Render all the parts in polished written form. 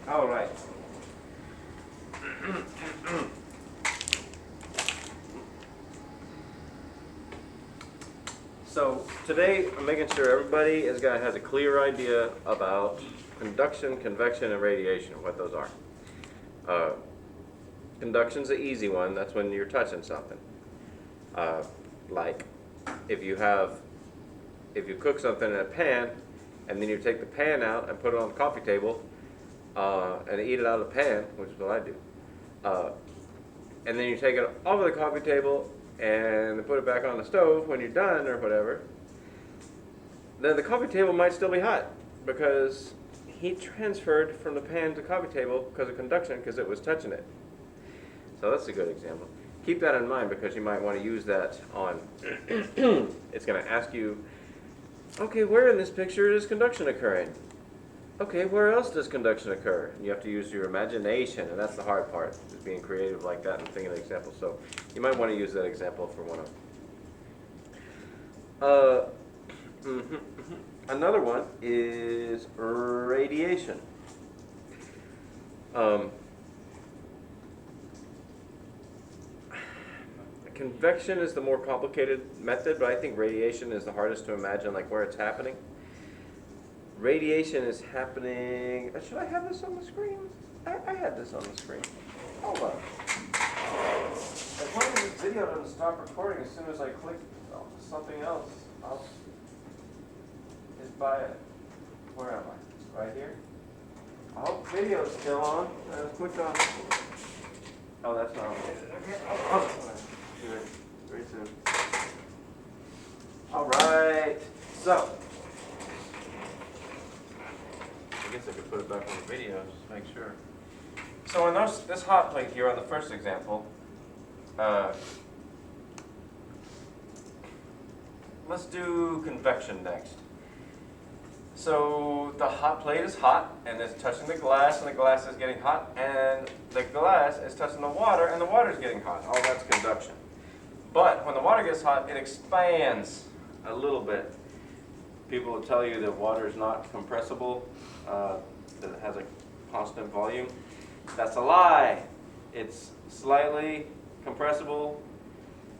All right. So today I'm making sure everybody has a clear idea about conduction, convection, and radiation, and what those are. Conduction's the easy one. That's when you're touching something. Like if you cook something in a pan, and then you take the pan out and put it on the coffee table, and eat it out of the pan, which is what I do. And then you take it off of the coffee table and put it back on the stove when you're done or whatever. Then the coffee table might still be hot because heat transferred from the pan to the coffee table because of conduction, because it was touching it. So that's a good example. Keep that in mind because you might want to use that on, it's going to ask you, okay, where in this picture is conduction occurring? Okay, where else does conduction occur? And you have to use your imagination, and that's the hard part, is being creative like that and thinking of examples. So you might want to use that example for one of them. Another one is radiation. Convection is the more complicated method, but I think radiation is the hardest to imagine, like where it's happening. Radiation is happening. Should I have this on the screen? I had this on the screen. Hold on. As long as this video doesn't stop recording as soon as I click something else, I'll just buy it. Where am I? Right here? I hope video's still on. I just clicked on it. Oh, that's not on. Okay. Oh, do it very soon. All right. So. I guess I could put it back on the video just to make sure. So in this hot plate here on the first example, let's do convection next. So the hot plate is hot, and it's touching the glass, and the glass is getting hot, and the glass is touching the water, and the water is getting hot. All that's conduction. But when the water gets hot, it expands a little bit. People will tell you that water is not compressible, that it has a constant volume. That's a lie. It's slightly compressible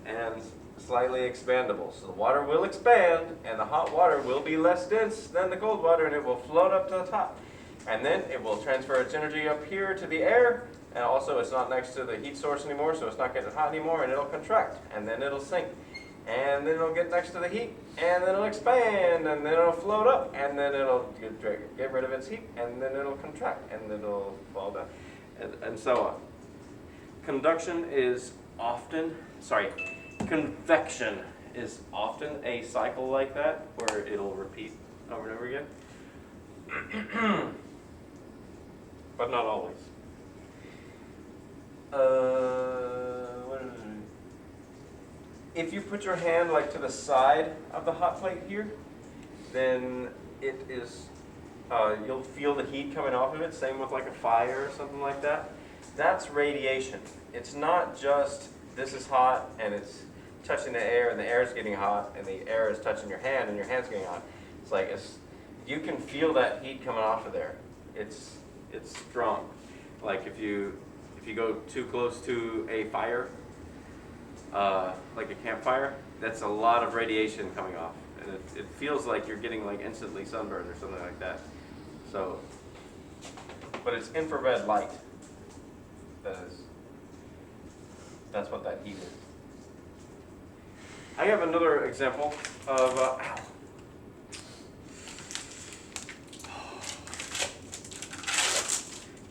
and slightly expandable. So the water will expand, and the hot water will be less dense than the cold water, and it will float up to the top. And then it will transfer its energy up here to the air, and also it's not next to the heat source anymore, so it's not getting hot anymore, and it'll contract, and then it'll sink. And then it'll get next to the heat, and then it'll expand, and then it'll float up, and then it'll get rid of its heat, and then it'll contract, and then it'll fall down, and so on. Convection is often a cycle like that, where it'll repeat over and over again, but not always. If you put your hand like to the side of the hot plate here, then it is, you'll feel the heat coming off of it, same with like a fire or something like that. That's radiation. It's not just this is hot and it's touching the air and the air is getting hot and the air is touching your hand and your hand's getting hot. It's like you can feel that heat coming off of there. It's strong. Like if you go too close to a fire, like a campfire, that's a lot of radiation coming off, and it feels like you're getting like instantly sunburned or something like that. So, but it's infrared light. That's what that heat is. I have another example of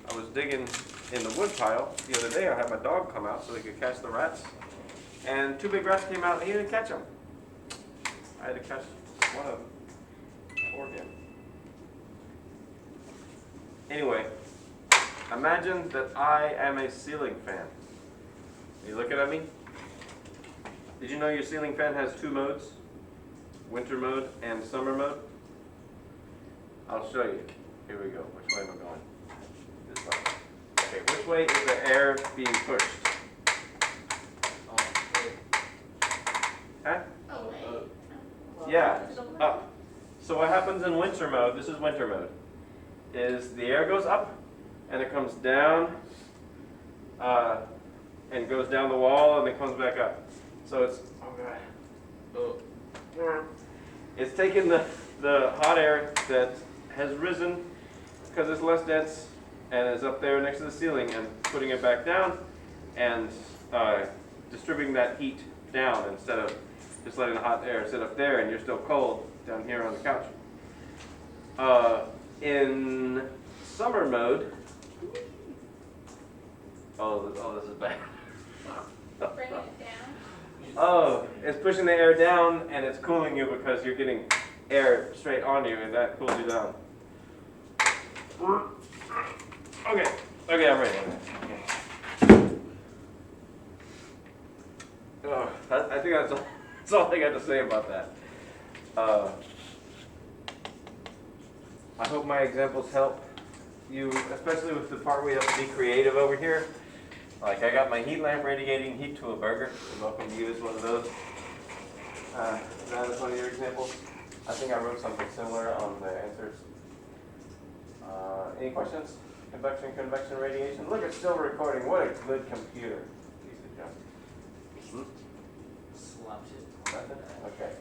I was digging in the wood pile the other day. I had my dog come out so they could catch the rats. And two big rats came out and he didn't catch them. I had to catch one of them for him. Anyway, imagine that I am a ceiling fan. Are you looking at me? Did you know your ceiling fan has two modes? Winter mode and summer mode? I'll show you. Here we go. Which way am I going? This way. Okay, which way is the air being pushed? Huh? Yeah, up. So what happens in winter mode, this is winter mode, is the air goes up and it comes down and goes down the wall and then comes back up. So it's, oh god, it's taking the hot air that has risen because it's less dense and is up there next to the ceiling and putting it back down and distributing that heat down instead of just letting the hot air sit up there and you're still cold down here on the couch. In summer mode, oh, this is bad. Bring it down. Oh, it's pushing the air down and it's cooling you because you're getting air straight on you and that cools you down. Okay, I'm ready. Okay. Oh, I think that's all I got to say about that. I hope my examples help you, especially with the part where you have to be creative over here. Like I got my heat lamp radiating heat to a burger. You're welcome to use one of those. That is one of your examples. I think I wrote something similar on the answers. Any questions? Convection, radiation. Look, it's still recording. What a good computer. Piece of junk. Slumped it. Okay.